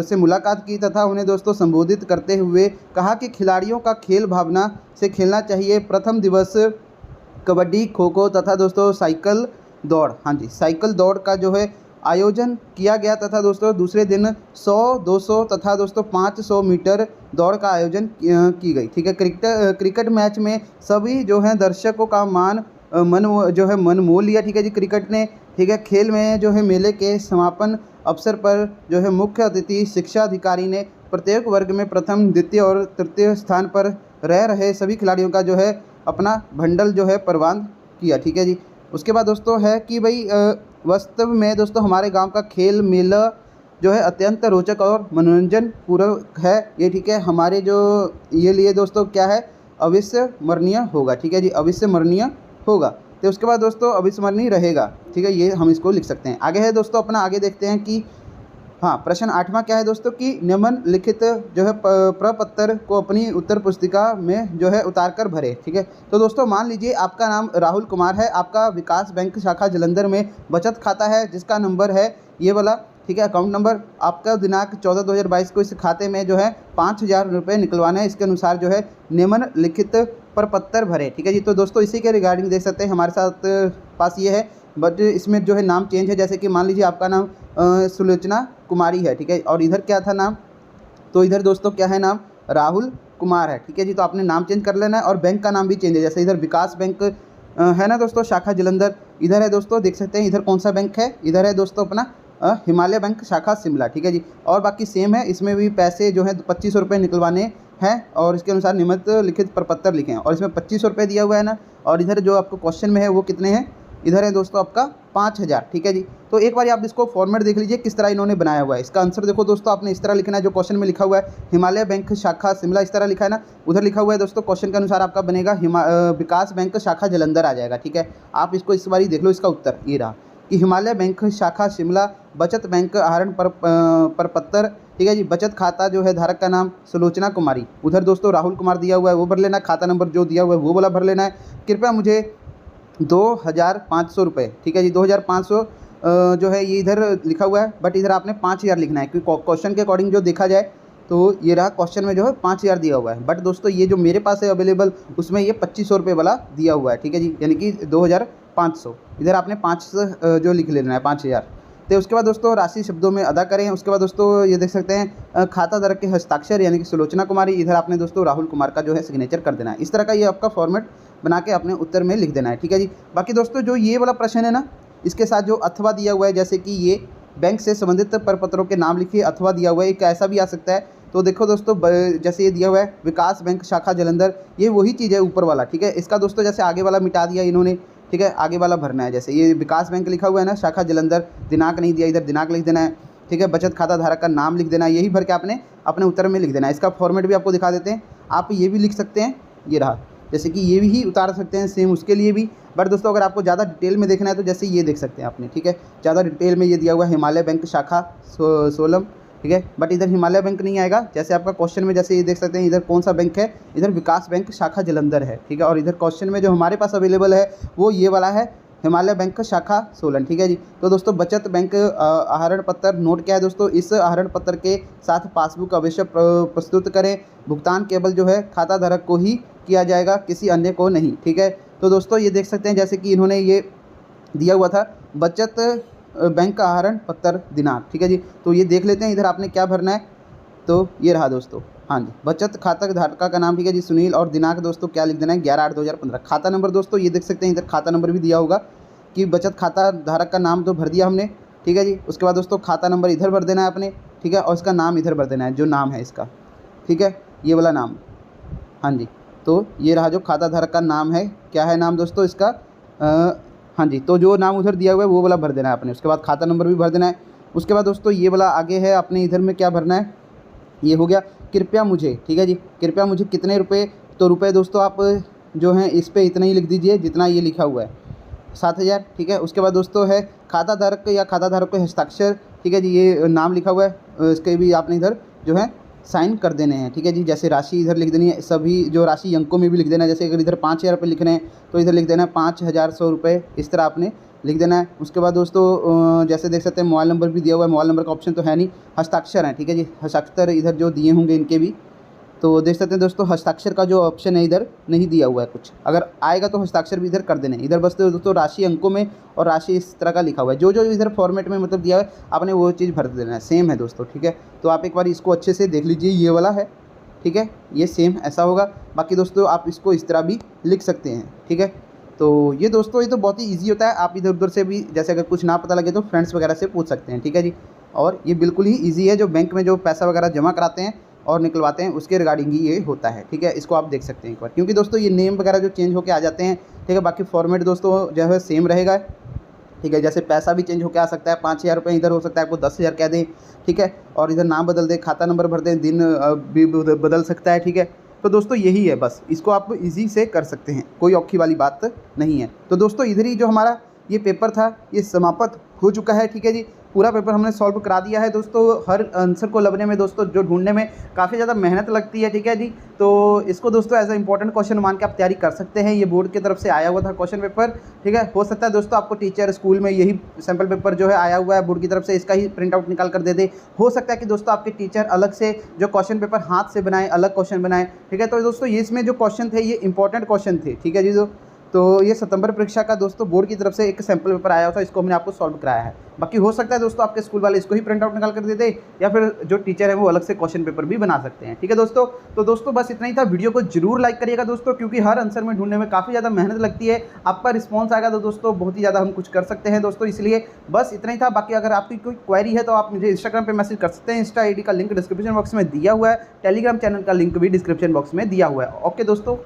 से मुलाकात की तथा उन्हें दोस्तों संबोधित करते हुए कहा कि खिलाड़ियों का खेल भावना से खेलना चाहिए। प्रथम दिवस कबड्डी, खो खो तथा दोस्तों साइकिल दौड़, हाँ जी साइकिल दौड़ का जो है आयोजन किया गया तथा दोस्तों दूसरे दिन 100, 200 तथा दोस्तों 500 मीटर दौड़ का आयोजन की गई। ठीक है, क्रिकेट मैच में सभी जो है दर्शकों का मन मोह लिया। ठीक है जी, क्रिकेट ने। ठीक है, खेल में जो है मेले के समापन अवसर पर जो है मुख्य अतिथि शिक्षा अधिकारी ने प्रत्येक वर्ग में प्रथम, द्वितीय और तृतीय स्थान पर रह रहे सभी खिलाड़ियों का जो है अपना बंडल जो है प्रदान किया। ठीक है जी, उसके बाद दोस्तों है कि भाई वास्तव में दोस्तों हमारे गांव का खेल मेला जो है अत्यंत रोचक और मनोरंजन पूर्वक है ये। ठीक है, हमारे जो ये लिए दोस्तों क्या है अविस्मरणीय होगा। ठीक है जी, अविस्मरणीय होगा। तो उसके बाद दोस्तों अविस्मरणीय रहेगा। ठीक है, ये हम इसको लिख सकते हैं। आगे है दोस्तों अपना, आगे देखते हैं कि हाँ प्रश्न 8वां क्या है दोस्तों कि निम्नलिखित जो है प्रपत्र को अपनी उत्तर पुस्तिका में जो है उतार कर भरे। ठीक है, तो दोस्तों मान लीजिए आपका नाम राहुल कुमार है, आपका विकास बैंक शाखा जालंधर में बचत खाता है जिसका नंबर है ये वाला। ठीक है, अकाउंट नंबर आपका दिनांक 14/2022 को इस खाते में जो है 5,000 रुपये निकलवाना है। इसके अनुसार जो है निम्नलिखित प्रपत्र भरे। ठीक है जी, तो दोस्तों इसी के रिगार्डिंग देख सकते हैं हमारे साथ पास ये है, बट इसमें जो है नाम चेंज है। जैसे कि मान लीजिए आपका नाम सुलोचना कुमारी है। ठीक है, और इधर क्या था नाम, तो इधर दोस्तों क्या है नाम राहुल कुमार है। ठीक है जी, तो आपने नाम चेंज कर लेना है और बैंक का नाम भी चेंज है। जैसे इधर विकास बैंक है ना दोस्तों शाखा जालंधर, इधर है दोस्तों देख सकते हैं इधर कौन सा बैंक है, इधर है दोस्तों अपना हिमालय बैंक शाखा शिमला। ठीक है जी, और बाकी सेम है, इसमें भी पैसे जो है 2500 रुपये निकलवाने हैं और इसके अनुसार निम्नलिखित प्रपत्र लिखें और इसमें 2500 रुपये दिया हुआ है ना। और इधर जो आपको क्वेश्चन में है वो कितने हैं, इधर है दोस्तों आपका 5000। ठीक है जी, तो एक बार आप इसको फॉर्मेट देख लीजिए किस तरह इन्होंने बनाया हुआ है। इसका आंसर देखो दोस्तों, आपने इस तरह लिखना है जो क्वेश्चन में लिखा हुआ है हिमालय बैंक शाखा शिमला, इस तरह लिखा है ना। उधर लिखा हुआ है दोस्तों क्वेश्चन के अनुसार आपका बनेगा विकास बैंक शाखा जालंधर आ जाएगा। ठीक है, आप इसको इस बार देख लो, इसका उत्तर ये रहा कि हिमालय बैंक शाखा शिमला बचत बैंक आहरण प्रपत्र। ठीक है जी, बचत खाता जो है धारक का नाम सुलोचना कुमारी, उधर दोस्तों राहुल कुमार दिया हुआ है वो भर लेना, खाता नंबर जो दिया हुआ है वो वाला भर लेना है। कृपया मुझे 2500 रुपये। ठीक है जी, 2500 जो है ये इधर लिखा हुआ है, बट इधर आपने 5000 लिखना है क्योंकि क्वेश्चन के अकॉर्डिंग जो देखा जाए तो ये रहा क्वेश्चन में जो है 5000 दिया हुआ है, बट दोस्तों ये जो मेरे पास है अवेलेबल उसमें ये 2500 रुपये वाला दिया हुआ है, ठीक है जी, यानी कि 2500। इधर आपने 5 जो लिख लेना है 5000। तो उसके बाद दोस्तों राशि शब्दों में अदा करें। उसके बाद दोस्तों ये देख सकते हैं खाता धारक के हस्ताक्षर यानी कि सुलोचना कुमारी, इधर आपने दोस्तों राहुल कुमार का जो है सिग्नेचर कर देना है। इस तरह का ये आपका फॉर्मेट बना के अपने उत्तर में लिख देना है, ठीक है जी। बाकी दोस्तों जो ये वाला प्रश्न है ना, इसके साथ जो अथवा दिया हुआ है, जैसे कि ये बैंक से संबंधित प्रपत्रों के नाम लिखिए, अथवा दिया हुआ है, एक ऐसा भी आ सकता है। तो देखो दोस्तों जैसे ये दिया हुआ है विकास बैंक शाखा जालंधर, ये वही चीज़ है ऊपर वाला, ठीक है। इसका दोस्तों जैसे आगे वाला मिटा दिया इन्होंने, ठीक है, आगे वाला भरना है। जैसे ये विकास बैंक लिखा हुआ है ना, शाखा जालंधर, दिनांक नहीं दिया, इधर दिनांक लिख देना है, ठीक है। बचत खाता धारक का नाम लिख देना है, यही भर के आपने अपने उत्तर में लिख देना है। इसका फॉर्मेट भी आपको दिखा देते हैं, आप ये भी लिख सकते हैं, ये रहा, जैसे कि ये भी उतार सकते हैं सेम उसके लिए भी। बट दोस्तों अगर आपको ज़्यादा डिटेल में देखना है तो जैसे ये देख सकते हैं आपने, ठीक है, ज़्यादा डिटेल में ये दिया हुआ है हिमालय बैंक शाखा सोलम, ठीक है। बट इधर हिमालय बैंक नहीं आएगा, जैसे आपका क्वेश्चन में जैसे ये देख सकते हैं इधर कौन सा बैंक है, इधर विकास बैंक शाखा जालंधर है, ठीक है। और इधर क्वेश्चन में जो हमारे पास अवेलेबल है वो ये वाला है हिमालय बैंक शाखा सोलन, ठीक है जी। तो दोस्तों बचत बैंक आहरण पत्र नोट क्या है दोस्तों, इस आहरण पत्र के साथ पासबुक अवश्य प्रस्तुत करें, भुगतान केवल जो है खाता धारक को ही किया जाएगा, किसी अन्य को नहीं, ठीक है। तो दोस्तों ये देख सकते हैं जैसे कि इन्होंने ये दिया हुआ था बचत बैंक का आहरण पत्र दिनांक, ठीक है जी। तो ये देख लेते हैं इधर आपने क्या भरना है, तो ये रहा दोस्तों, हाँ जी, बचत खाता धारक का नाम, ठीक है जी, सुनील, और दिनांक दोस्तों क्या लिख देना है 11/8/2015। खाता नंबर दोस्तों ये देख सकते हैं इधर खाता नंबर भी दिया होगा कि बचत खाता धारक का नाम तो भर दिया हमने, ठीक है जी। उसके बाद दोस्तों खाता नंबर इधर भर देना है आपने, ठीक है, और इसका नाम इधर भर देना है, जो नाम है इसका, ठीक है, ये वाला नाम, हाँ जी। तो ये रहा जो खाता धारक का नाम है, क्या है नाम दोस्तों इसका, हाँ जी, तो जो नाम उधर दिया हुआ है वो वाला भर देना है आपने। उसके बाद खाता नंबर भी भर देना है। उसके बाद दोस्तों ये वाला आगे है, आपने इधर में क्या भरना है, ये हो गया कृपया मुझे, ठीक है जी, कृपया मुझे कितने रुपए, तो रुपए दोस्तों आप जो हैं इस पर इतना ही लिख दीजिए जितना ये लिखा हुआ है, 7000, ठीक है। उसके बाद दोस्तों है खाता धारक या खाता धारक के हस्ताक्षर, ठीक है जी, ये नाम लिखा हुआ है, इसके भी आपने इधर जो है साइन कर देने हैं, ठीक है जी। जैसे राशि इधर लिख देनी है, सभी जो राशि अंकों में भी लिख देना है, जैसे अगर इधर 5000 रुपये लिख रहे हैं तो इधर लिख देना है 5100 रुपये, इस तरह आपने लिख देना है। उसके बाद दोस्तों जैसे देख सकते हैं मोबाइल नंबर भी दिया हुआ है, मोबाइल नंबर का ऑप्शन तो है नहीं, हस्ताक्षर है, ठीक है जी, हस्ताक्षर इधर जो दिए होंगे इनके भी, तो देख सकते हैं दोस्तों हस्ताक्षर का जो ऑप्शन है इधर नहीं दिया हुआ है कुछ, अगर आएगा तो हस्ताक्षर भी इधर कर देने। इधर बस दोस्तों राशि अंकों में और राशि इस तरह का लिखा हुआ है, जो जो इधर फॉर्मेट में मतलब दिया है आपने वो चीज़ भर देना है, सेम है दोस्तों, ठीक है। तो आप एक बार इसको अच्छे से देख लीजिए, ये वाला है, ठीक है, ये सेम ऐसा होगा। बाकी दोस्तों आप इसको इस तरह भी लिख सकते हैं, ठीक है। तो ये दोस्तों ये तो बहुत ही ईजी होता है, आप इधर उधर से भी जैसे अगर कुछ ना पता लगे तो फ्रेंड्स वगैरह से पूछ सकते हैं, ठीक है जी। और ये बिल्कुल ही ईजी है, जो बैंक में जो पैसा वगैरह जमा कराते हैं और निकलवाते हैं उसके रिगार्डिंग ही ये होता है, ठीक है। इसको आप देख सकते हैं एक बार, क्योंकि दोस्तों ये नेम वगैरह जो चेंज होकर आ जाते हैं, ठीक है। बाकी फॉर्मेट दोस्तों जो है सेम रहेगा, ठीक है। जैसे पैसा भी चेंज होकर आ सकता है, 5000 रुपये इधर हो सकता है, आपको 10,000 कह दें, ठीक है, और इधर नाम बदल दें, खाता नंबर भर दें, दिन भी बदल सकता है, ठीक है। तो दोस्तों यही है, बस इसको आप इजी से कर सकते हैं, कोई औखी वाली बात नहीं है। तो दोस्तों इधर ही जो हमारा ये पेपर था ये समाप्त हो चुका है, ठीक है जी। पूरा पेपर हमने सॉल्व करा दिया है दोस्तों। हर आंसर को लभने में दोस्तों जो ढूंढने में काफ़ी ज़्यादा मेहनत लगती है, ठीक है जी। तो इसको दोस्तों एज अ इंपॉर्टेंट क्वेश्चन मान के आप तैयारी कर सकते हैं। ये बोर्ड की तरफ से आया हुआ था क्वेश्चन पेपर, ठीक है। हो सकता है दोस्तों आपको टीचर स्कूल में यही सैम्पल पेपर जो है आया हुआ है बोर्ड की तरफ से, इसका ही प्रिंट आउट निकाल कर दे दे। हो सकता है कि दोस्तों आपके टीचर अलग से जो क्वेश्चन पेपर हाथ से बनाए, अलग क्वेश्चन बनाए, ठीक है। तो दोस्तों ये इसमें जो क्वेश्चन थे ये इंपॉर्टेंट क्वेश्चन थे, ठीक है जी। तो ये सितंबर परीक्षा का दोस्तों बोर्ड की तरफ से एक सैम्पल पेपर आया था, इसको हमने आपको सॉल्व कराया है। बाकी हो सकता है दोस्तों आपके स्कूल वाले इसको ही प्रिंट आउट निकाल कर दे दे, या फिर जो टीचर है वो अलग से क्वेश्चन पेपर भी बना सकते हैं, ठीक है दोस्तों। तो दोस्तों बस इतना ही था, वीडियो को जरूर लाइक करिएगा दोस्तों, क्योंकि हर आंसर में ढूंढने में काफ़ी ज़्यादा मेहनत लगती है। आपका रिस्पॉन्स आएगा तो दोस्तों बहुत ही ज़्यादा हम कुछ कर सकते हैं दोस्तों, इसलिए बस इतना ही था। बाकी अगर आपकी कोई क्वेरी है तो आप मुझे इंस्टाग्राम पर मैसेज कर सकते हैं, इंस्टा ID का लिंक डिस्क्रिप्शन बॉक्स में दिया हुआ है, टेलीग्राम चैनल का लिंक भी डिस्क्रिप्शन बॉक्स में दिया हुआ है। ओके दोस्तों।